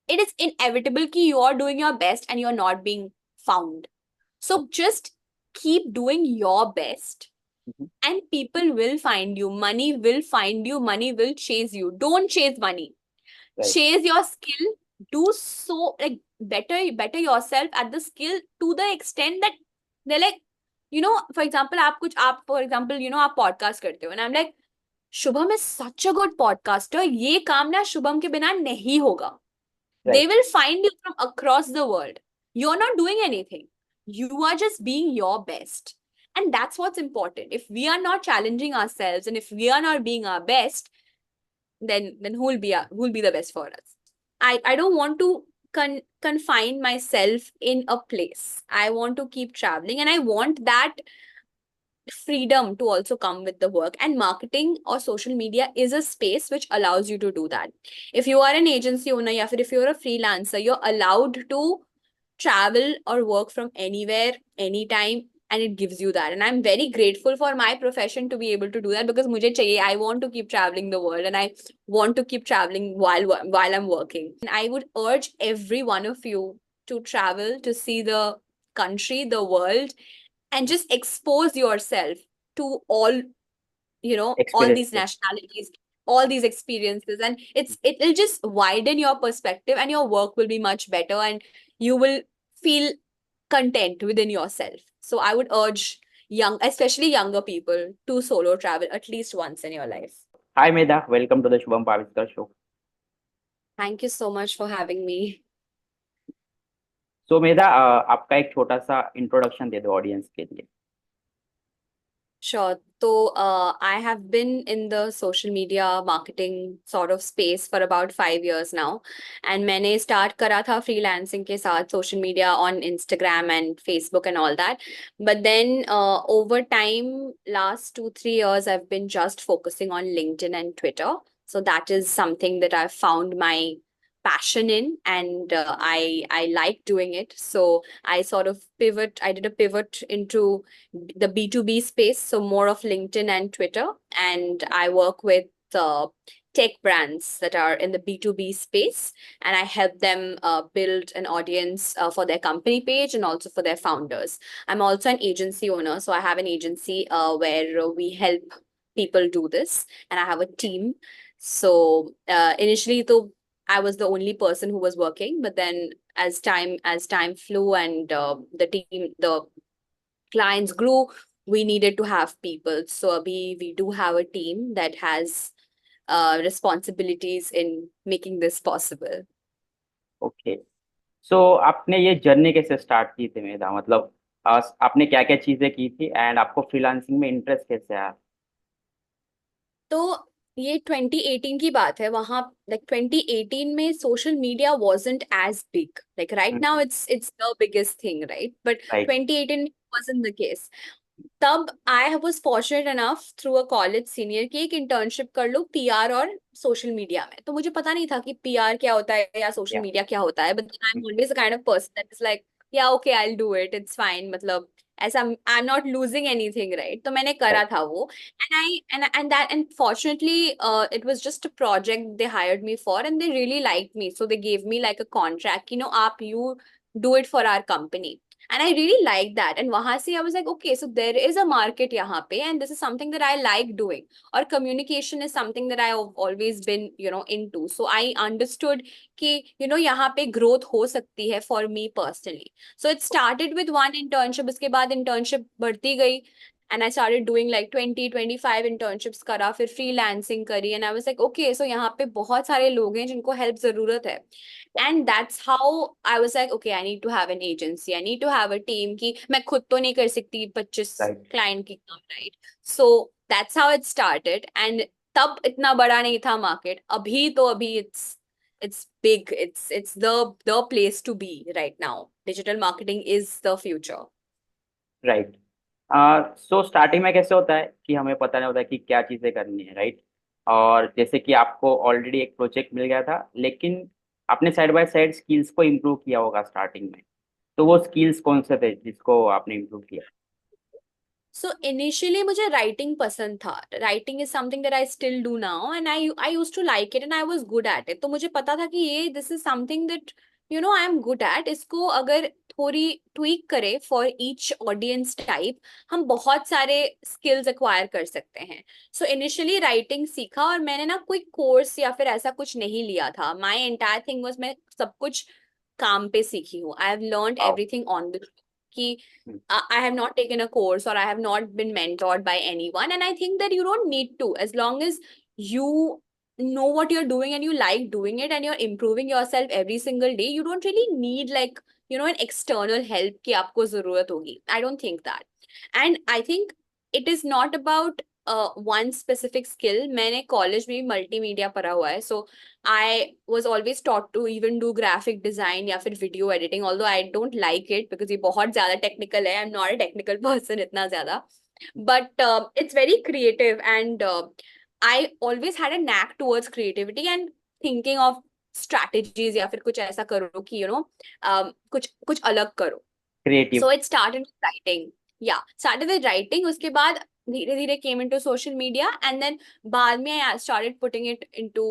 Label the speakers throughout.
Speaker 1: it is inevitable कि you are doing your best and you're not being found. So just keep doing your best
Speaker 2: Mhm.
Speaker 1: and people will find you. Money will find you. Money will chase you. Don't chase money.
Speaker 2: Right.
Speaker 1: Chase your skill. Do so like better yourself at the skill to the extent that they're like, for example, आप for example, आप podcast करते हो and I'm like, Shubham is such a good podcaster. ये काम ना शुभम के बिना नहीं होगा. They
Speaker 2: Right.
Speaker 1: will find you from across the world. You're not doing anything. You are just being your best. And that's what's important. If we are not challenging ourselves and if we are not being our best, then who'll be the best for us? I don't want to confine myself in a place. I want to keep traveling and I want that freedom to also come with the work, and marketing or social media is a space which allows you to do that. If you are an agency owner, yeah, if you're a freelancer, you're allowed to travel or work from anywhere anytime, and it gives you that. And I'm very grateful for my profession to be able to do that, because mujhe chahiye, I want to keep traveling the world and I want to keep traveling while I'm working. And I would urge every one of you to travel, to see the country, the world, and just expose yourself to all these
Speaker 2: Experiences.
Speaker 1: nationalities, all these experiences, and it'll just widen your perspective and your work will be much better and you will feel content within yourself. So I would urge especially younger people, to solo travel at least once in your life.
Speaker 2: Hi Medha, welcome to the Shubham Baviskar show.
Speaker 1: Thank you so much for having me.
Speaker 2: So मेधा, आपका एक छोटा सा introduction दे दो audience के लिए.
Speaker 1: Sure. So, I have been in the social media marketing sort of space for about 5 years now. And मैंने start करा था freelancing के साथ, social media on Instagram and Facebook and all that. But then, over time, last 2-3 years, I've been just focusing on LinkedIn and Twitter. So that is something that I've found my passion in, and I like doing it. So I sort of I did a pivot into the B2B space, so more of LinkedIn and Twitter. And I work with tech brands that are in the B2B space, and I help them build an audience for their company page and also for their founders. I'm also an agency owner, so I have an agency where we help people do this, and I have a team. So initially, though, I was the only person who was working, but then as time flew and the clients grew, we needed to have people. So we do have a team that has responsibilities in making this possible.
Speaker 2: Okay. So आपने ये journey कैसे start की थी मेधा, मतलब आपने क्या क्या चीजें की थी एंड आपको फ्रीलांसिंग में इंटरेस्ट कैसे आया?
Speaker 1: तो ये 2018 की बात है. वहां लाइक 2018 में social media wasn't as big. Like right now it's the biggest thing, right? But
Speaker 2: right.
Speaker 1: 2018 wasn't the case. तब I was fortunate enough through a college senior की एक इंटर्नशिप कर लो पीआर और सोशल मीडिया में. तो मुझे पता नहीं था कि पीआर क्या होता है या सोशल
Speaker 2: या.
Speaker 1: मीडिया क्या होता है, but I am always the kind of person that is like, yeah okay I will do it, it's fine. मतलब ऐसा I am not losing anything, right? तो मैंने करा
Speaker 2: राइट.
Speaker 1: था वो. And fortunately it was just a project they hired me for and they really like me, so they gave me like a contract, आप you do it for our company. And I really like that. And wahan se I was like, okay, so there is a market yahan pe, and this is something that I like doing. Or communication is something that I've always been, into. So I understood कि यहाँ पे growth हो सकती है for me personally. So it started with one internship. उसके बाद internship बढ़ती गई. And I started doing like 20-25 internships करा, फिर freelancing करी. And I was like, okay, so यहाँ पे बहुत सारे लोग हैं जिनको help जरूरत है. And that's how I was like, okay, I need to have an agency. I need to have a team कि मैं खुद तो नहीं कर सकती 25
Speaker 2: राइट.
Speaker 1: client की काम, right? So that's how it started. And तब इतना बड़ा नहीं था market. अभी it's big. It's the place to be right now. Digital marketing is the future.
Speaker 2: Right. So starting में कैसे होता है कि हमें पता नहीं होता कि क्या चीजें करनी है, राइट? और जैसे कि आपको ऑलरेडी एक प्रोजेक्ट मिल गया था, लेकिन आपने साइड बाय साइड स्किल्स को इम्प्रूव किया होगा स्टार्टिंग में. तो वो स्किल्स कौन से थे जिसको आपने इम्प्रूव किया?
Speaker 1: So initially मुझे writing पसंद था. Writing is something that I still do now, and I used to like it and I was good at it. तो मुझे पता था कि ये this is something that I am good at. इसको अगर थोड़ी tweak करे for each audience type, हम बहुत सारे skills acquire कर सकते हैं. So initially writing सीखा और मैंने ना कोई course या फिर ऐसा कुछ नहीं लिया था. My entire thing was मैं सब कुछ काम पे सीखी हूँ. I have learned
Speaker 2: wow.
Speaker 1: everything on the कि I have not taken a course or I have not been mentored by anyone. And I think that you don't need to, as long as you know what you're doing and you like doing it and you're improving yourself every single day, you don't really need like, an external help ki aapko zarurat hogi. I don't think that. And I think it is not about one specific skill. मैंने college में भी multimedia पढ़ा हुआ है. So I was always taught to even do graphic design या फिर video editing, although I don't like it because ये बहुत ज़्यादा technical है. I'm not a technical person इतना ज़्यादा. But it's very creative and I always had a knack towards creativity and thinking of strategies या फिर कुछ ऐसा करो कि कुछ कुछ अलग करो.
Speaker 2: Creative.
Speaker 1: So it started with writing. Yeah, started with writing. उसके बाद धीरे धीरे came into social media and then बाद में I started putting it into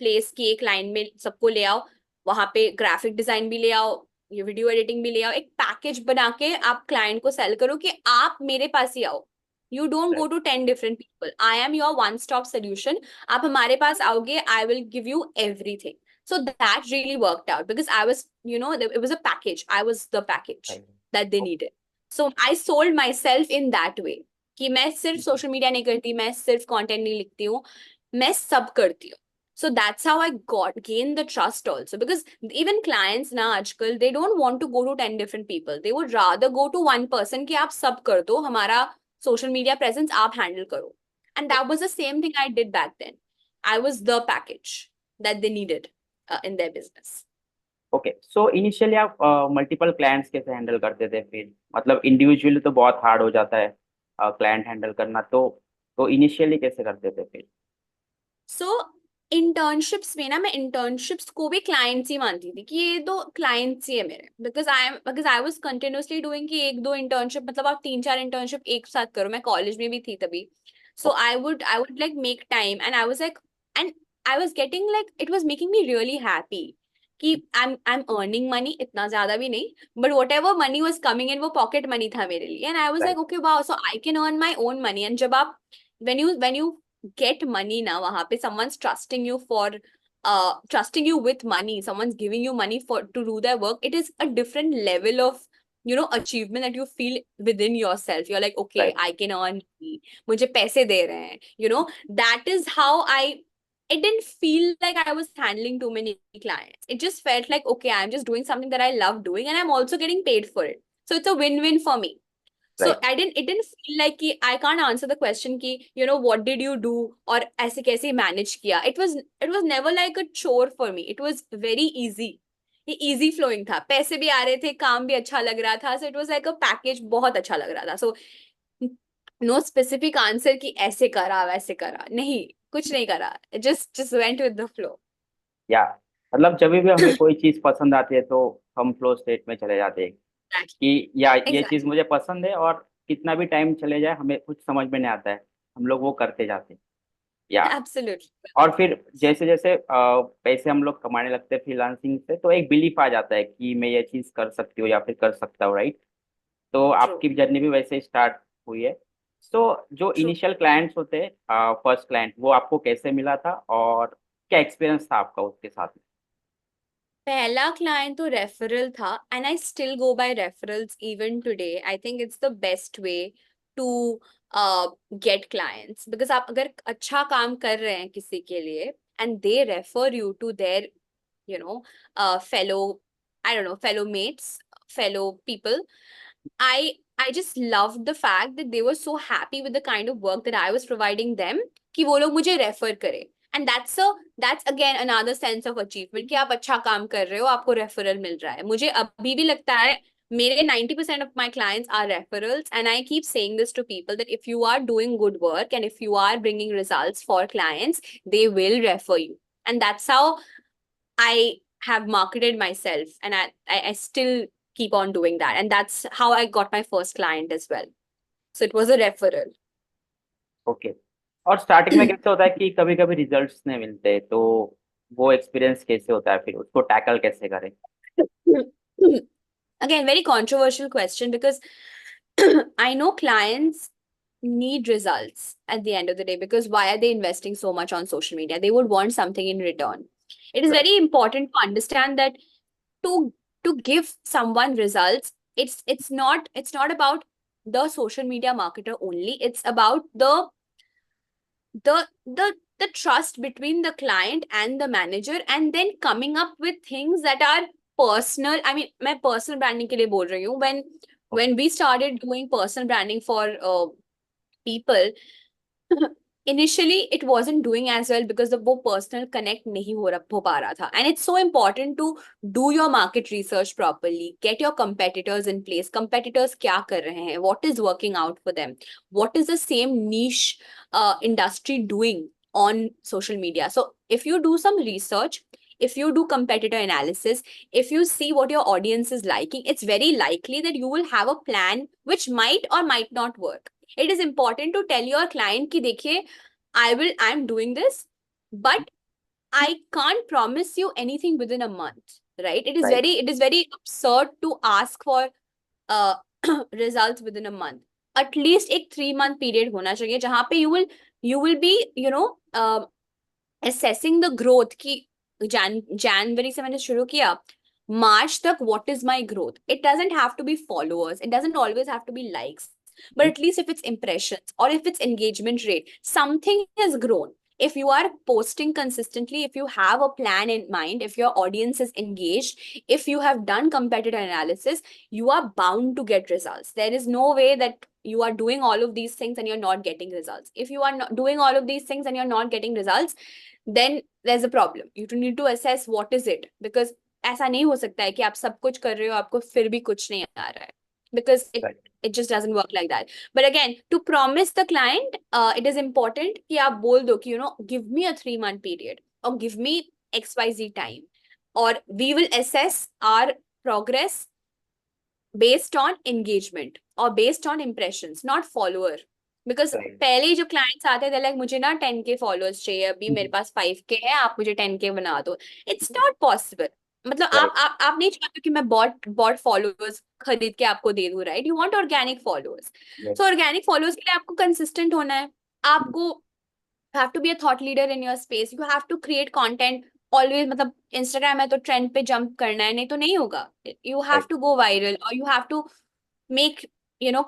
Speaker 1: place कि एक लाइन में सबको ले आओ, वहां पे ग्राफिक डिजाइन भी ले आओ, ये वीडियो एडिटिंग भी ले आओ, एक पैकेज बना के आप क्लाइंट को सेल करो कि आप मेरे पास ही आओ. You don't go to 10 different people. I am your one stop solution. आप हमारे पास आओगे, I will give you everything. So that really worked out because I was, it was a package. I was the package that they needed. So I sold myself in that way कि मैं सिर्फ social media नहीं करती, मैं सिर्फ content नहीं लिखती हूँ, मैं सब करती हूँ. So that's how I gain the trust also, because even clients now आजकल they don't want to go to 10 different people. They would rather go to one person कि आप सब कर दो, हमारा social media presence आप handle करो. And that was the same thing I did back then. I was the package that they needed in their business.
Speaker 2: Okay, so initially आप multiple clients कैसे हैंडल करते थे फिर? मतलब इंडिविजुअली तो बहुत हार्ड हो जाता है क्लाइंट हैंडल करना, तो इनिशियली कैसे करते थे फिर?
Speaker 1: So इंटर्नशिप्स में ना मैं इंटर्नशिप्स को भी क्लाइंट्स ही मानती थी कि ये तो क्लाइंट्स ही है मेरे, because I was continuously doing कि एक दो इंटर्नशिप, मतलब आप तीन चार इंटर्नशिप एक साथ करो. मैं कॉलेज में भी थी तभी. So I would like make time and I was like, and I was getting like it was making me really happy कि आई एम अर्निंग मनी, इतना ज्यादा भी नहीं, but whatever money was coming in वो pocket money था मेरे लिए. And I was like
Speaker 2: right.
Speaker 1: Okay wow, so I can earn my own money. And जब आप when you get money ना, वहां पे someone's trusting you with money, someone's giving you money for to do their work, it is a different level of achievement that you feel within yourself. You're like, okay,
Speaker 2: right.
Speaker 1: I can earn money, मुझे पैसे दे रहे हैं, that is how it didn't feel like I was handling too many clients. It just felt like, okay, I'm just doing something that I love doing and I'm also getting paid for it, so it's a win-win for me. So
Speaker 2: right.
Speaker 1: it didn't feel like कि I can't answer the question कि what did you do और ऐसे कैसे manage किया. It was never like a chore for me. It was very easy. ये easy flowing था, पैसे भी आ रहे थे, काम भी अच्छा लग रहा था. So it was like a package, बहुत अच्छा लग रहा था. So no specific answer कि ऐसे करा वैसे करा, नहीं, कुछ नहीं करा. Just went with the flow.
Speaker 2: या मतलब जब भी हमें कोई चीज़ पसंद आती है तो हम फ्लो स्टेट में चले जाते हैं
Speaker 1: Exactly.
Speaker 2: कि या ये चीज़
Speaker 1: Exactly.
Speaker 2: मुझे पसंद है, और कितना भी टाइम चले जाए हमें कुछ समझ में नहीं आता है, हम लोग वो करते जाते हैं। या
Speaker 1: Absolutely.
Speaker 2: और फिर जैसे जैसे पैसे हम लोग कमाने लगते हैं फ्रीलांसिंग से, तो एक बिलीफ आ जाता है कि मैं ये चीज़ कर सकती हूँ या फिर कर सकता हूँ, राइट? तो
Speaker 1: True.
Speaker 2: आपकी जर्नी भी वैसे स्टार्ट हुई है। सो जो
Speaker 1: True.
Speaker 2: इनिशियल क्लाइंट्स होते हैं, फर्स्ट क्लाइंट, वो आपको कैसे मिला था और क्या एक्सपीरियंस था आपका उसके साथ में?
Speaker 1: पहला क्लाइंट तो रेफरल था and I still go by referrals even today. I think it's the best way to get clients, because आप अगर अच्छा काम कर रहे हैं किसी के लिए and they refer you to their fellow, I don't know, fellow mates, fellow people. I just loved the fact that they were so happy with the kind of work that I was providing them कि वो लोग मुझे refer करें. And that's again another sense of achievement कि आप अच्छा काम कर रहे हो, आपको रेफरल मिल रहा है. मुझे अभी भी लगता है मेरे 90% of my clients are referrals, and I keep saying this to people that if you are doing good work and if you are bringing results for clients, they will refer you. And that's how I have marketed myself, and I still keep on doing that. And that's how I got my first client as well. So it was a referral.
Speaker 2: Okay. और starting में कैसे होता है कि कभी कभी results नहीं मिलते, तो वो एक्सपीरियंस कैसे होता है, फिर उसको टैकल कैसे करें?
Speaker 1: Again, very controversial question because I know clients need results at the end of the day, because why are they investing so much on social media? They would want something in return. It is
Speaker 2: right.
Speaker 1: very important to understand that to to give someone results, it's not about the social media marketer only. It's about the trust between the client and the manager, and then coming up with things that are personal. I mean, मैं personal branding के लिए बोल रही हूँ. When we started doing personal branding for people, initially it wasn't doing as well because the वो personal connect नहीं हो पा रहा था. And it's so important to do your market research properly, get your competitors in place. Competitors क्या कर रहे हैं, what is working out for them, what is the same niche industry doing on social media. So if you do some research, if you do competitor analysis, if you see what your audience is liking, it's very likely that you will have a plan which might or might not work. It is important to tell your client कि देखिए, I'm doing this, but I can't promise you anything within a month, right?
Speaker 2: Right.
Speaker 1: It is very absurd to ask for uh, results within a month. At least एक 3 month period होना चाहिए जहाँ पे you will be, assessing the growth कि जनवरी से मैंने शुरू किया, मार्च तक what is my growth. It doesn't have to be followers, it doesn't always have to be likes, but at least if it's impressions or if it's engagement rate, something has grown. If you are posting consistently, if you have a plan in mind, if your audience is engaged, if you have done competitor analysis, you are bound to get results. There is no way that you are doing all of these things and you're not getting results. If you are not doing all of these things and you're not getting results, then there's a problem. You need to assess what is it, because ऐसा नहीं हो सकता है कि आप सब कुछ कर रहे हो आपको फिर भी कुछ नहीं आ रहा है, because
Speaker 2: right.
Speaker 1: it just doesn't work like that. But again, to promise the client, it is important कि आप बोल दो कि give me a 3 month period or give me XYZ time, or we will assess our progress based on engagement or based on impressions, not follower. Because
Speaker 2: right.
Speaker 1: पहले जो clients आते थे, like मुझे ना 10K फॉलोअर्स चाहिए, अभी मेरे पास 5K है, आप मुझे 10K बना दो. It's not possible. मतलब
Speaker 2: राइट।
Speaker 1: आप नहीं चाहते कि मैं बॉट फॉलोअर्स खरीद के आपको दे दूं, right? You want organic followers. So organic followers के लिए आपको कंसिस्टेंट होना है. आपको have to be a thought leader in your space. You have to create content always. मतलब Instagram है तो trend पे jump करना है, नहीं तो नहीं होगा. You have
Speaker 2: right.
Speaker 1: to go viral, or you have to make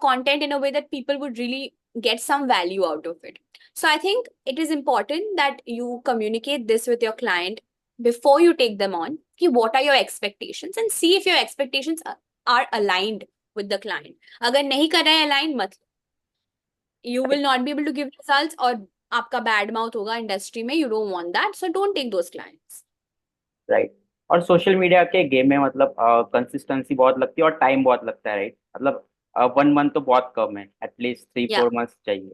Speaker 1: content in a way that people would really get some value out of it. So I think it is important that you communicate this with your client before you take them on. कि what are your expectations, and see if your expectations are aligned with the client. अगर नहीं कर रहे हैं align, मत, you will not be able to give results, और आपका bad mouth होगा इंडस्ट्री में. You don't want that, so don't take those clients.
Speaker 2: Right. और सोशल मीडिया के गेम में मतलब कंसिस्टेंसी बहुत लगती है और टाइम बहुत लगता है, राइट? मतलब 1 मंथ तो बहुत कम है, at least three
Speaker 1: Yeah,
Speaker 2: four months चाहिए।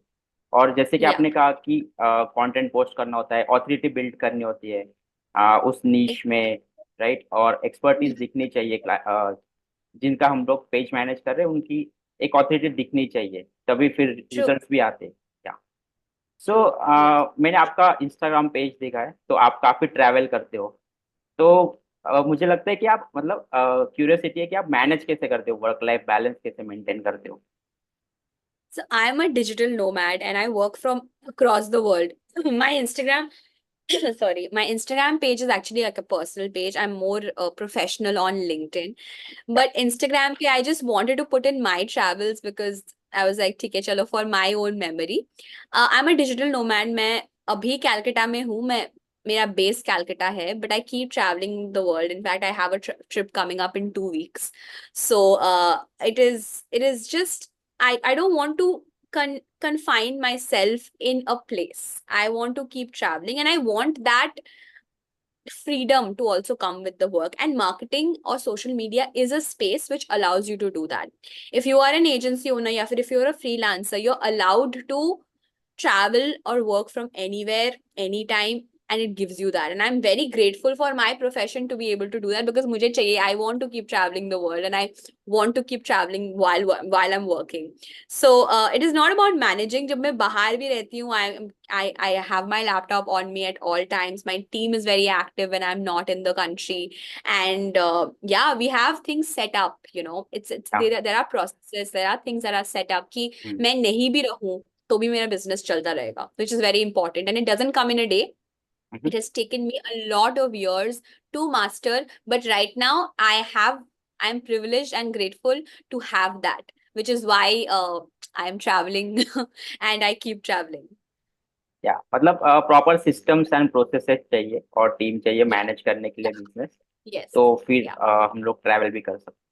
Speaker 2: और जैसे कि
Speaker 1: yeah.
Speaker 2: आपने कहा कि कंटेंट पोस्ट करना होता है, ऑथोरिटी बिल्ड करनी होती है उस नीश में, राइट? और एक्सपर्टीज दिखनी चाहिए जिनका हम लोग पेज मैनेज कर रहे हैं, उनकी एक ऑथोरिटी दिखनी चाहिए, तभी फिर
Speaker 1: True.
Speaker 2: रिजल्ट्स भी आते हैं क्या? सो
Speaker 1: Yeah.
Speaker 2: मैंने आपका इंस्टाग्राम पेज देखा है, तो आप काफ़ी ट्रैवल करते हो। तो मुझे लगता है कि आप मतलब क्यूरियोसिटी है कि आप मैनेज कैसे करते हो, वर्क लाइफ बैलेंस कैसे मेंटेन करते हो?
Speaker 1: So I am a digital nomad and I work from across the world. My Instagram, sorry, my Instagram page is actually like a personal page. I'm more professional on LinkedIn. But Instagram पे I just wanted to put in my travels because I was like, ठीक है चलो, for my own memory. I'm a digital nomad. मैं अभी कैलकाटा में हूँ. मैं मेरा बेस कैलकाटा है, but I keep traveling the world. In fact, I have a trip coming up in 2 weeks. So it is just I don't want to confine myself in a place. I want to keep traveling, and I want that freedom to also come with the work. And marketing or social media is a space which allows you to do that. If you are an agency owner, या फिर if you're a freelancer, you're allowed to travel or work from anywhere, anytime. and it gives you that, and I'm very grateful for my profession to be able to do that, because मुझे चाहिए, I want to keep traveling the world, and I want to keep traveling while I'm working. So it is not about managing. जब मैं बाहर भी रहती हूँ, I have my laptop on me at all times. My team is very active when I'm not in the country, and yeah, we have things set up, you know. It's
Speaker 2: हाँ.
Speaker 1: there are processes, there are things that are set up कि
Speaker 2: हम्म.
Speaker 1: मैं नहीं भी रहूं तो भी मेरा business चलता रहेगा, which is very important, and it doesn't come in a day.
Speaker 2: Hmm.
Speaker 1: It has taken me a lot of years to master, but right now I'm privileged and grateful to have that, which is why I'm traveling and I keep traveling.
Speaker 2: या मतलब proper systems and processes चाहिए और team चाहिए
Speaker 1: Yeah,
Speaker 2: manage करने के लिए
Speaker 1: yeah,
Speaker 2: business,
Speaker 1: yes,
Speaker 2: तो फिर
Speaker 1: yeah.
Speaker 2: हम लोग ट्रैवल भी कर सकते हैं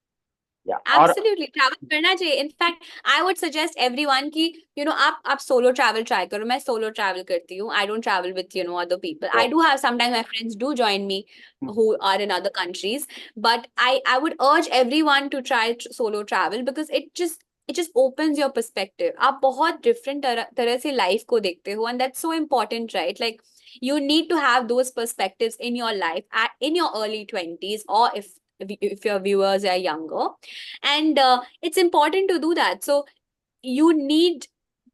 Speaker 2: या और.
Speaker 1: Absolutely, travel करना चाहिए. In fact, I would suggest everyone कि you know आप solo travel try करो. मैं solo travel करती हूँ. I don't travel with you know other people. I do have sometimes my friends do join me who are in other countries, but I would urge everyone to try solo travel, because it just opens your perspective. आप बहुत different तरह से life को देखते हो, and that's so important, right? Like you need to have those perspectives in your life in your early 20s, or if your viewers are younger, and it's important to do that. So you need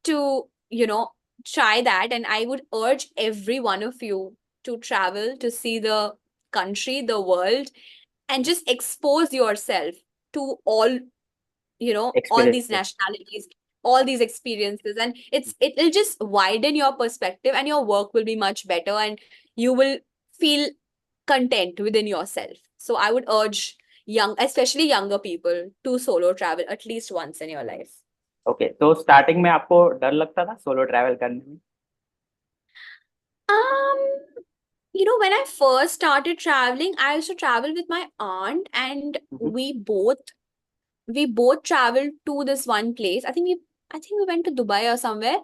Speaker 1: to you know try that, and I would urge every one of you to travel, to see the country, the world, and just expose yourself to all these
Speaker 2: experiences.
Speaker 1: nationalities, all these experiences, and it'll just widen your perspective, and your work will be much better, and you will feel content within yourself. So I would urge especially younger people, to solo travel at least once in your life.
Speaker 2: Okay, तो starting में आपको डर लगता था solo travel करने में?
Speaker 1: Um, when I first started traveling, I used to travel with my aunt, and
Speaker 2: hmm.
Speaker 1: we both traveled to this one place. I think we went to Dubai or somewhere.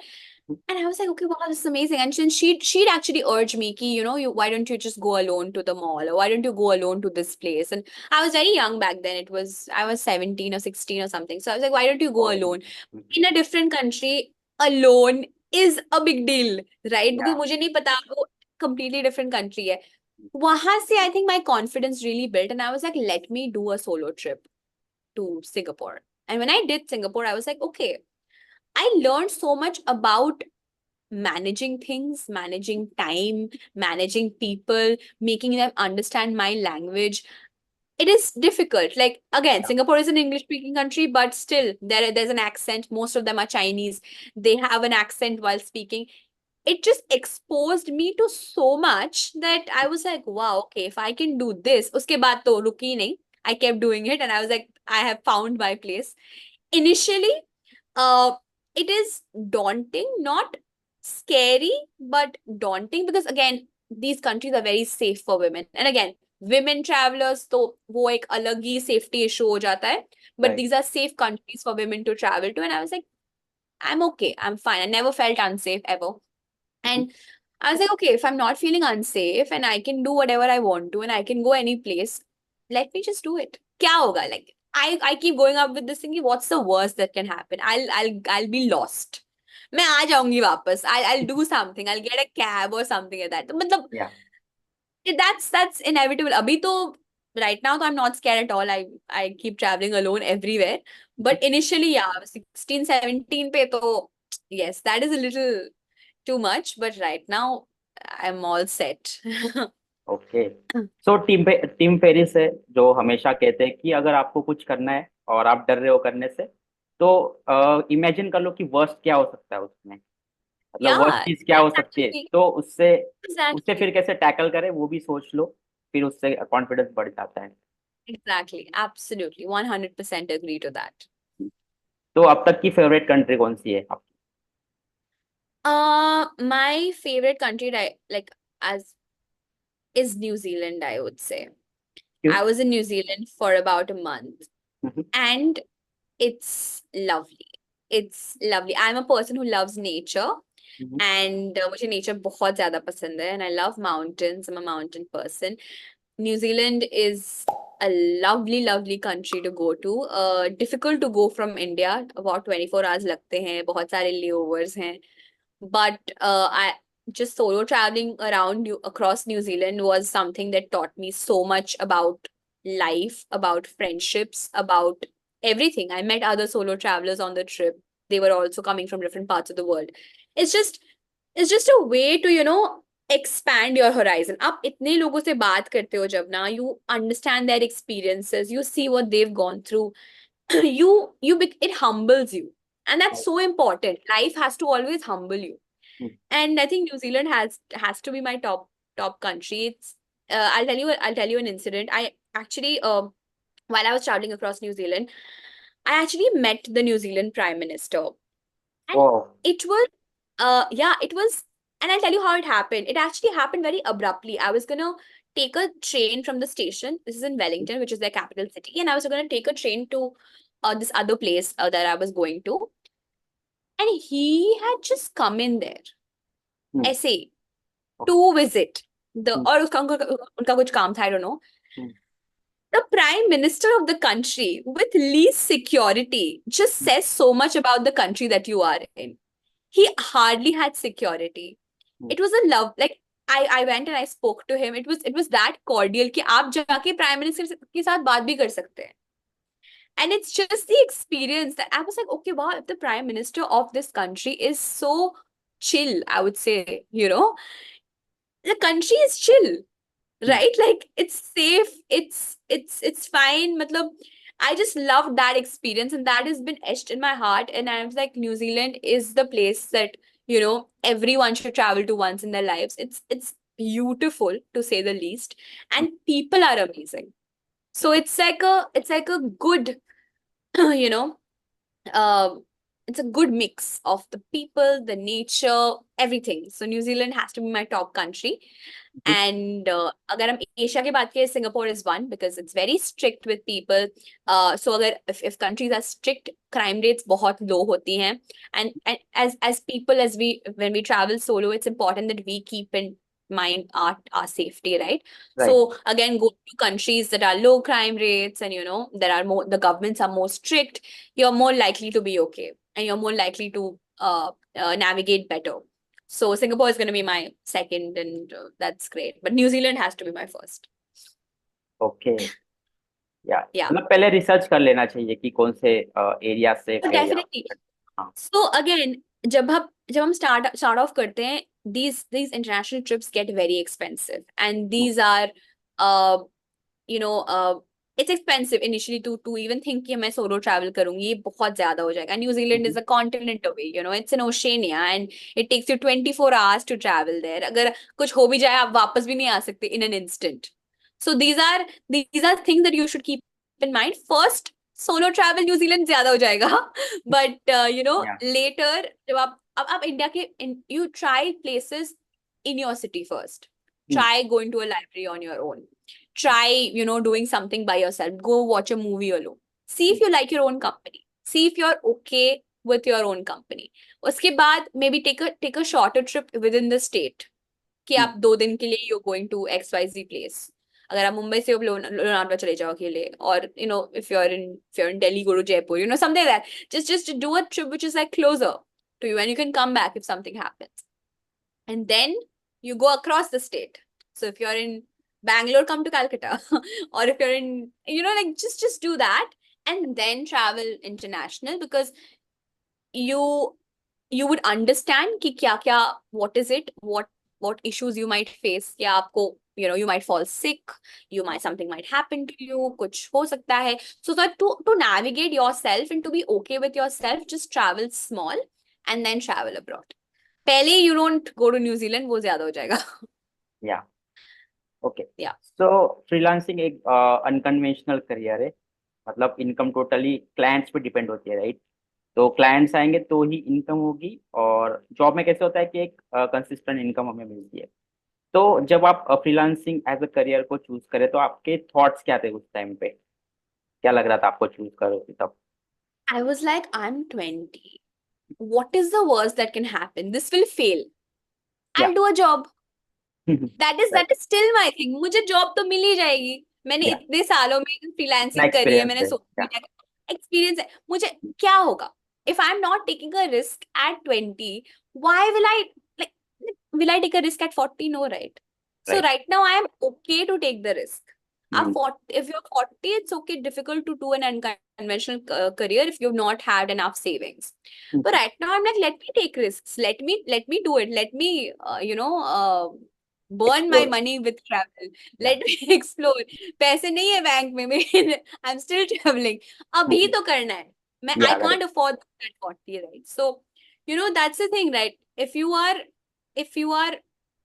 Speaker 1: And I was like, okay, wow, this is amazing. And since she'd actually urged me, ki, why don't you just go alone to the mall, or why don't you go alone to this place? And I was very young back then. I was 17 or 16 or something. So I was like, why don't you go alone? In a different country, alone is a big deal, right?
Speaker 2: या.
Speaker 1: Because मुझे नहीं पता, वो completely different country है. वहां से I think my confidence really built, and I was like, let me do a solo trip to Singapore. And when I did Singapore, I was like, okay, I learned so much about managing things, managing time, managing people, making them understand my language. It is difficult. Like again, Singapore is an English speaking country, but still there's an accent. Most of them are Chinese. They have an accent while speaking. It just exposed me to so much that I was like, wow, okay, if I can do this, uske baad to ruki nahi. I kept doing it, and I was like, I have found my place. Initially, uh, it is daunting, not scary, but daunting, because again, these countries are very safe for women. And again, women travelers, तो वो एक अलग ही safety issue हो जाता है. But
Speaker 2: right.
Speaker 1: these are safe countries for women to travel to. And I was like, I'm okay. I'm fine. I never felt unsafe ever. And I was like, okay, if I'm not feeling unsafe and I can do whatever I want to and I can go any place, let me just do it. क्या होगा? Like I keep going up with this thinking, what's the worst that can happen? I'll be lost. मैं आ जाऊंगी वापस. I'll do something. I'll get a cab or something like that. तो मतलब
Speaker 2: या.
Speaker 1: that's inevitable. अभी तो right now तो I'm not scared at all. I keep traveling alone everywhere. But initially, yeah, 16, 17 पे तो yes, that is a little too much, but right now I'm all set.
Speaker 2: Okay. So team Ferris है जो हमेशा कहते हैं कि अगर आपको कुछ करना है और आप डर रहे हो करने से, तो इमेजिन कर लो कि वर्स्ट क्या हो सकता है उसमें, मतलब वर्स्ट
Speaker 1: Yeah,
Speaker 2: चीज क्या हो
Speaker 1: that's
Speaker 2: सकती है,
Speaker 1: actually
Speaker 2: तो उससे उससे
Speaker 1: exactly
Speaker 2: फिर कैसे टैकल करें वो भी सोच लो, फिर उससे कॉन्फिडेंस बढ़ जाता है.
Speaker 1: exactly absolutely 100% agree to that.
Speaker 2: तो अब तक की फेवरेट कंट्री कौन सी है आपकी?
Speaker 1: My favorite country like as is New Zealand, I would say.
Speaker 2: क्यों?
Speaker 1: I was in New Zealand for about a month,
Speaker 2: hmm.
Speaker 1: and it's lovely. It's lovely. I'm a person who loves nature,
Speaker 2: hmm.
Speaker 1: and मुझे nature बहुत ज़्यादा पसंद है, and I love mountains. I'm a mountain person. New Zealand is a lovely, lovely country to go to. Difficult to go from India. About 24 hours लगते हैं. बहुत सारे layovers हैं. But just solo traveling around across New Zealand was something that taught me so much about life, about friendships, about everything. I met other solo travelers on the trip. They were also coming from different parts of the world. It's just it's just a way to, expand your horizon. आप इतने लोगों से बात करते हो जब ना, you understand their experiences, you see what they've gone through. It humbles you, and that's
Speaker 2: Right.
Speaker 1: so important. Life has to always humble you,
Speaker 2: Hmm.
Speaker 1: and I think New Zealand has to be my top country. It's I'll tell you an incident. I actually while I was traveling across New Zealand, I actually met the New Zealand Prime Minister, and
Speaker 2: Oh.
Speaker 1: it was yeah, it was, and I'll tell you how it happened. It actually happened very abruptly. I was gonna take a train from the station. This is in Wellington, which is their capital city, and I was gonna take a train to this other place that I was going to, and he had just come in there
Speaker 2: Hmm.
Speaker 1: ऐसे
Speaker 2: Okay.
Speaker 1: to visit the,
Speaker 2: Hmm.
Speaker 1: और उसका उनका उनका कुछ काम था, I don't know.
Speaker 2: Hmm.
Speaker 1: The prime minister of the country with least security just
Speaker 2: Hmm.
Speaker 1: says so much about the country that you are in. He hardly had security.
Speaker 2: Hmm.
Speaker 1: It was a love, like I went and I spoke to him. It was that cordial कि आप जाके prime minister के साथ बात भी कर सकते हैं. And it's just the experience that I was like, okay, wow, if the prime minister of this country is so chill, I would say, the country is chill,
Speaker 2: Hmm.
Speaker 1: right? Like it's safe, it's fine. Matlab, I just loved that experience, and that has been etched in my heart. And I was like, New Zealand is the place that, everyone should travel to once in their lives. It's beautiful to say the least, and people are amazing. So it's like a good, you know, um, it's a good mix of the people, the nature, everything. So New Zealand has to be my top country.
Speaker 2: Hmm.
Speaker 1: And अगर हम Asia की बात करें, Singapore is one because it's very strict with people. So अगर if countries are strict, crime rates बहुत low होती हैं. And as people, as we when we travel solo, it's important that we keep in mind our safety, right?
Speaker 2: Right.
Speaker 1: So again, go to countries that are low crime rates, and there are more, the governments are more strict. You're more likely to be okay, and you're more likely to navigate better. So Singapore is going to be my second, and that's great. But New Zealand has to be my first.
Speaker 2: Okay. या
Speaker 1: Yeah,
Speaker 2: मतलब पहले research कर लेना चाहिए कि कौन से area safe
Speaker 1: so
Speaker 2: है या.
Speaker 1: definitely.
Speaker 2: हाँ.
Speaker 1: So again, जब हम start off करते हैं, these international trips get very expensive, and
Speaker 2: Hmm.
Speaker 1: these are uh you know it's expensive initially to even think कि मैं solo travel करूंगी. ये बहुत ज्यादा हो जाएगा. New Zealand is
Speaker 2: Mhm.
Speaker 1: a continent away, it's in Oceania, and it takes you 24 hours to travel there. अगर कुछ हो भी जाए, आप वापस भी नहीं आ सकते in an instant. So these are things that you should keep in mind. First, solo travel New Zealand ज्यादा हो जाएगा. But
Speaker 2: Yeah.
Speaker 1: later, जब आप इंडिया के, you try places in your city first.
Speaker 2: Hmm.
Speaker 1: Try going to a library on your own. Try, doing something by yourself. Go watch a movie alone. See
Speaker 2: Hmm.
Speaker 1: if you like your own company. See if you're okay with your own company. उसके बाद maybe take a shorter trip within the state. कि
Speaker 2: Hmm.
Speaker 1: आप 2 दिन के लिए you're going to XYZ place. अगर आप मुंबई से लोनावला चले जाओ अकेले, or if you're in Delhi, go to Jaipur, something like that. Just do a trip which is like closer to you, and you can come back if something happens. And then you go across the state. So if you're in Bangalore, come to Calcutta. Or if you're in, like, just do that, and then travel international, because you you would understand कि क्या क्या, what is it, what issues you might face. या आपको, you might fall sick, something might happen to you, कुछ हो सकता है. So that to navigate yourself and to be okay with yourself, just travel small and then travel abroad. पहले you don't go to New Zealand, वो ज्यादा हो जाएगा.
Speaker 2: या. ओके.
Speaker 1: Yeah.
Speaker 2: सो फ्रीलांसिंग एक अनकन्वेंशनल करियर है. मतलब इनकम टोटली क्लाइंट्स पे डिपेंड होती है, राइट? तो क्लाइंट्स आएंगे तो ही इनकम होगी. और जॉब में कैसे होता है कि एक कंसिस्टेंट इनकम हमें मिलती है. तो जब आप फ्रीलांसिंग एज अ करियर को चूज करें तो आपके थॉट्स क्या थे उस टाइम पे? क्या लग रहा था आपको चूज करो तब?
Speaker 1: I was like, I'm 20. What is the worst that can happen? This will fail.
Speaker 2: या.
Speaker 1: I'll do a job. That is
Speaker 2: right.
Speaker 1: That is still my thing. मुझे जॉब तो मिल ही जाएगी. मैंने
Speaker 2: या.
Speaker 1: इतने सालों में
Speaker 2: इतना
Speaker 1: फ्रीलांसिंग करी है,
Speaker 2: एक्सपीरियंस
Speaker 1: मैंने
Speaker 2: है.
Speaker 1: सोशल
Speaker 2: या.
Speaker 1: मीडिया का एक्सपीरियंस है. मुझे क्या होगा if I am not taking a risk at 20? Why will I, like, will I take a risk at 40? No, right? So
Speaker 2: Right.
Speaker 1: right now I am okay to take the risk.
Speaker 2: Hmm.
Speaker 1: If you're 40, it's okay, difficult to do an unconventional career if you've not had enough savings. But
Speaker 2: Hmm.
Speaker 1: right now I'm like, let me take risks. Let me do it. Let me, burn my
Speaker 2: Explore.
Speaker 1: money with travel.
Speaker 2: Yeah.
Speaker 1: Let me explore. पैसे नहीं है bank में मेरे. I'm still traveling. अभी
Speaker 2: Hmm.
Speaker 1: तो करना है. I
Speaker 2: Yeah, correct.
Speaker 1: can't afford that 40, right? So, that's the thing, right? If you are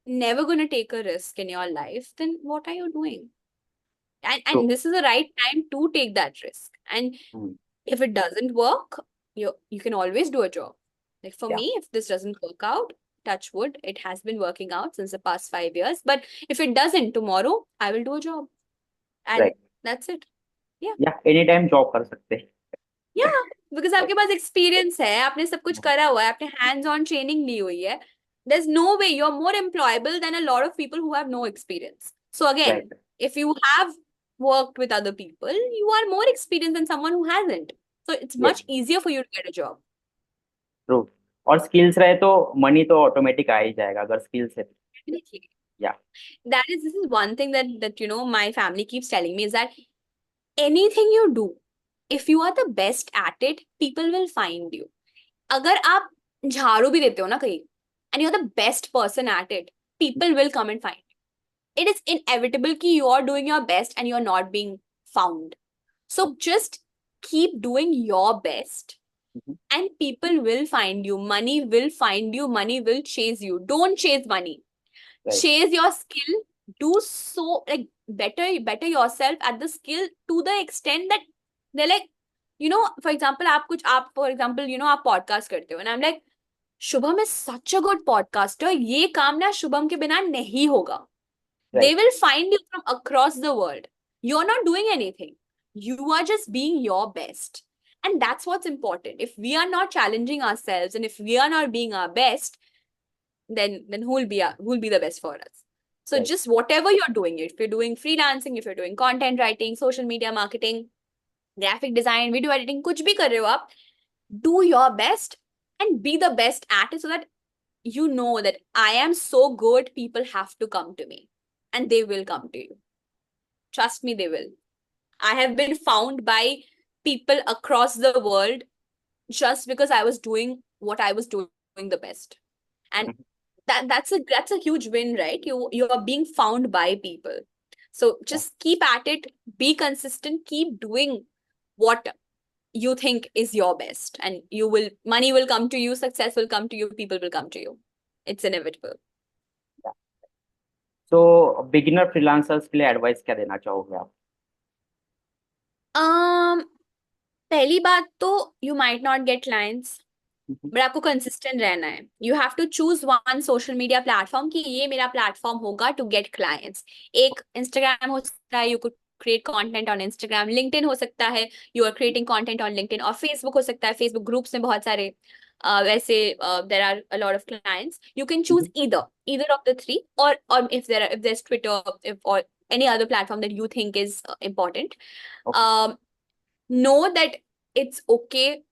Speaker 1: never going to take a risk in your life, then what are you doing? And
Speaker 2: True.
Speaker 1: this is the right time to take that risk. And
Speaker 2: Hmm.
Speaker 1: if it doesn't work, you can always do a job. Like for
Speaker 2: Yeah.
Speaker 1: me, if this doesn't work out, touch wood, it has been working out since the past 5 years. But if it doesn't, tomorrow I will do a job. And
Speaker 2: Right.
Speaker 1: that's it. Yeah.
Speaker 2: या any time job कर सकते हैं.
Speaker 1: Yeah, because
Speaker 2: Right.
Speaker 1: आपके पास experience है, आपने सब कुछ करा हुआ है, आपने हैंड्स ऑन ट्रेनिंग ली हुई है. There's no way you're more employable than a lot of people who have no experience. So again,
Speaker 2: Right.
Speaker 1: if you have worked with other people, you are more experienced than someone who hasn't. So it's
Speaker 2: Yes.
Speaker 1: much easier for you to get a job.
Speaker 2: True. और skills रहे तो money तो automatic आ ही जाएगा अगर skills है.
Speaker 1: Definitely.
Speaker 2: या.
Speaker 1: This is one thing that my family keeps telling me is that anything you do, if you are the best at it, people will find you. अगर आप झाड़ू भी देते हो ना कहीं, and you're the best person at it, people will come and find you. It is inevitable कि you are doing your best and you're not being found. So just keep doing your best and people will find you. Money will find you. Money will chase you. Don't chase money.
Speaker 2: Right.
Speaker 1: Chase your skill. Do so, like, better yourself at the skill to the extent that they're like, for example, आप podcast करते हो and I'm like, Shubham is such a good podcaster. ये काम ना शुभम के बिना नहीं होगा. They
Speaker 2: right.
Speaker 1: will find you from across the world. You're not doing anything. You are just being your best. And that's what's important. If we are not challenging ourselves and if we are not being our best, then who'll be the best for us? So
Speaker 2: right.
Speaker 1: just whatever you're doing, if you're doing freelancing, if you're doing content writing, social media marketing, graphic design, video editing, कुछ भी कर रहे हो आप, do your best and be the best at it so that you know that I am so good, people have to come to me and they will come to you. Trust me, they will. I have been found by people across the world just because I was doing what I was doing the best. And that's a huge win, right? You are being found by people. So
Speaker 2: Yeah.
Speaker 1: just keep at it, be consistent, keep doing what you think is your best, and money will come to you, success will come to you, people will come to you. It's inevitable.
Speaker 2: तो beginner freelancers के लिए advice क्या देना चाहोगे आप?
Speaker 1: um पहली बात तो you might not get clients, but आपको कंसिस्टेंट रहना है. You have to choose one social media platform कि ये मेरा प्लेटफॉर्म होगा टू गेट क्लाइंट्स. एक इंस्टाग्राम हो सकता है, you could create content on Instagram. LinkedIn हो सकता है, you are creating content on LinkedIn. और फेसबुक हो सकता है, फेसबुक ग्रुप्स में बहुत सारे वैसे there are a lot of clients. You can choose either of the three, or if there's Twitter, or any other platform that you think is important.
Speaker 2: Okay.
Speaker 1: Know that it's okay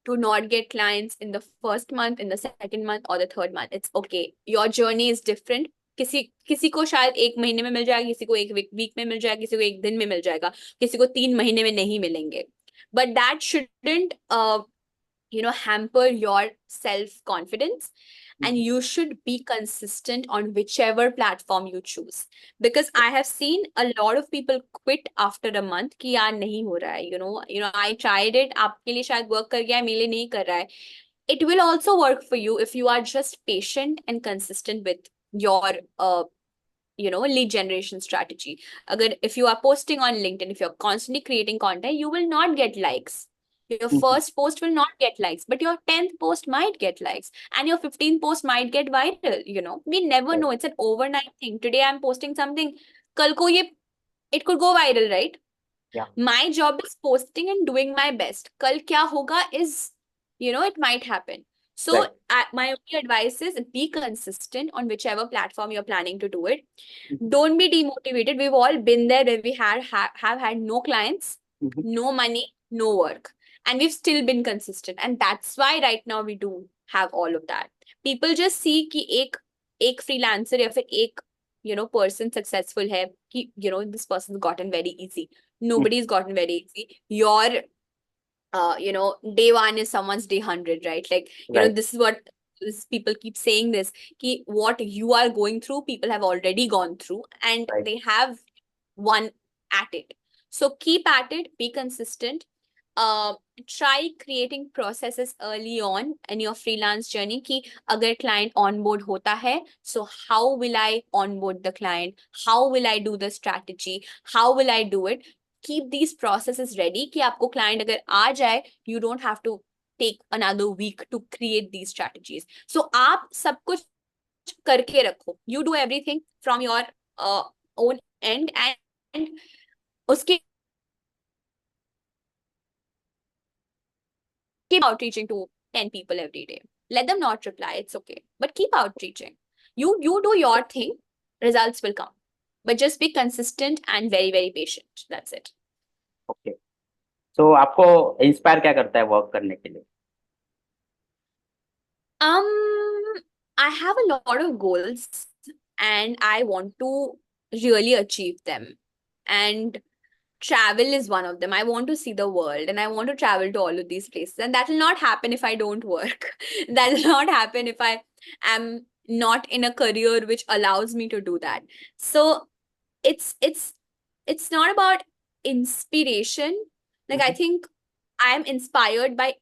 Speaker 1: to not get clients in the first month, in the second month, or the third month. It's okay. Your journey is different. किसी को शायद 1 महीने में मिल जाएगा, किसी को 1 week में मिल जाएगा, किसी को 1 दिन में मिल जाएगा, किसी को 3 महीने में नहीं मिलेंगे. But that shouldn't hamper your self confidence, and you should be consistent on whichever platform you choose, because I have seen a lot of people quit after a month कि यार नहीं हो रहा है, I tried it, आपके लिए शायद work कर गया है, मेरे लिए नहीं कर रहा है. It will also work for you if you are just patient and consistent with your lead generation strategy. Agar if you are posting on LinkedIn, if you're constantly creating content, you will not get likes. Your first post will not get likes, but your 10th post might get likes, and your 15th post might get viral. We never know. It's an overnight thing. Today I'm posting something, kal ko it could go viral, right?
Speaker 2: या.
Speaker 1: My job is posting and doing my best. Kal kya hoga is, it might happen. So
Speaker 2: right.
Speaker 1: my only advice is be consistent on whichever platform you're planning to do it. Don't be demotivated. We've all been there where we have had no clients, no money, no work, and we've still been consistent. And that's why right now we do have all of that. People just see कि एक एक freelancer या फिर एक person successful है कि this person gotten very easy. Nobody's gotten very easy. Your day one is someone's day 100, right? Like,
Speaker 2: right.
Speaker 1: this is what people keep saying this, ki what you are going through, people have already gone through and
Speaker 2: right.
Speaker 1: they have won at it. So keep at it, be consistent. uh, Try creating processes early on in your freelance journey कि अगर client onboard होता है, so how will I onboard the client, how will I do the strategy, how will I do it. Keep these processes ready कि आपको client अगर आ जाए, you don't have to take another week to create these strategies. So आप सब कुछ करके रखो, you do everything from your own end, and उसके keep outreaching to 10 people every day. Let them not reply, it's okay, but keep outreaching. You do your thing, results will come, but just be consistent and very very patient. That's it.
Speaker 2: Okay. So आपको inspire क्या करता है work करने के लिए?
Speaker 1: um I have a lot of goals and I want to really achieve them, and travel is one of them. I want to see the world and I want to travel to all of these places, and that will not happen if I don't work. That will not happen if I am not in a career which allows me to do that. So it's not about inspiration. Like, I think I am inspired by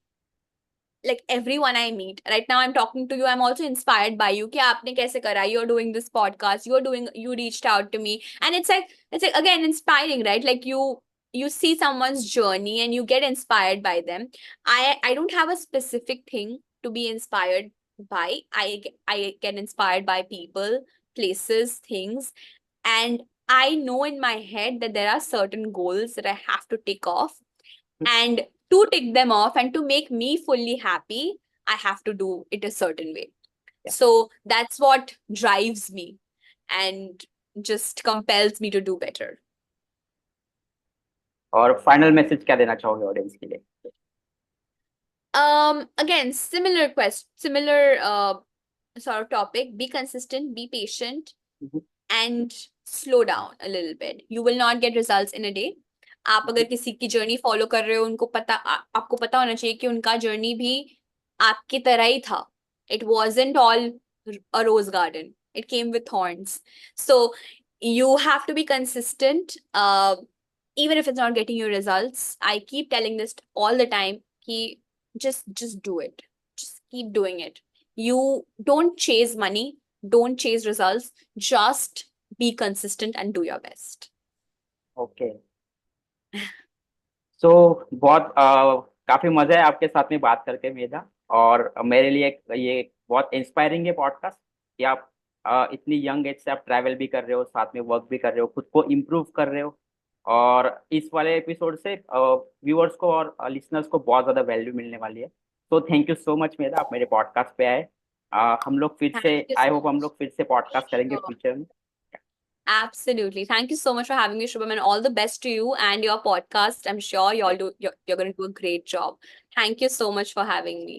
Speaker 1: like everyone I meet. Right now I'm talking to you, I'm also inspired by you. कि आपने कैसे करा? You're doing this podcast, you reached out to me, and it's like again inspiring, right? Like you see someone's journey and you get inspired by them. I don't have a specific thing to be inspired by. I get inspired by people, places, things, and I know in my head that there are certain goals that I have to tick off, and to tick them off and to make me fully happy, I have to do it a certain way. So that's what drives me and just compels me to do better.
Speaker 2: और final message क्या देना चाहोगे audience के लिए?
Speaker 1: Again, similar sort of topic. Be consistent, be patient, and slow down a little bit. You will not get results in a day. आप अगर किसी की जर्नी फॉलो कर रहे हो, आपको पता होना चाहिए कि उनका जर्नी भी आपकी तरह ही था. It wasn't all a rose garden. It came with thorns. So you have to be consistent, even if it's not getting you results. I keep telling this all the time. Ki just do it. Just keep doing it. You don't chase money. Don't chase results. Just be consistent and do your best.
Speaker 2: Okay. So बहुत काफी मजा है आपके साथ में बात करके मेधा. और मेरे लिए ये बहुत इंस्पायरिंग है पॉडकास्ट कि आप इतनी यंग एज से आप ट्रैवल भी कर रहे हो, साथ में वर्क भी कर रहे हो, खुद को इम्प्रूव कर रहे हो. और इस वाले एपिसोड से व्यूअर्स को और लिसनर्स को बहुत ज़्यादा वैल्यू मिलने वाली है. तो थैंक यू सो मच मेधा, आप मेरे पॉडकास्ट पे आए. हम लोग फिर से,
Speaker 1: Thank you
Speaker 2: I
Speaker 1: so
Speaker 2: hope हम
Speaker 1: much.
Speaker 2: लोग फिर से पॉडकास्ट करेंगे
Speaker 1: Sure.
Speaker 2: फ्यूचर में.
Speaker 1: Absolutely. Thank you so much for having me, Shubham, and all the best to you and your podcast. I'm sure you're going to do a great job. Thank you so much for having me.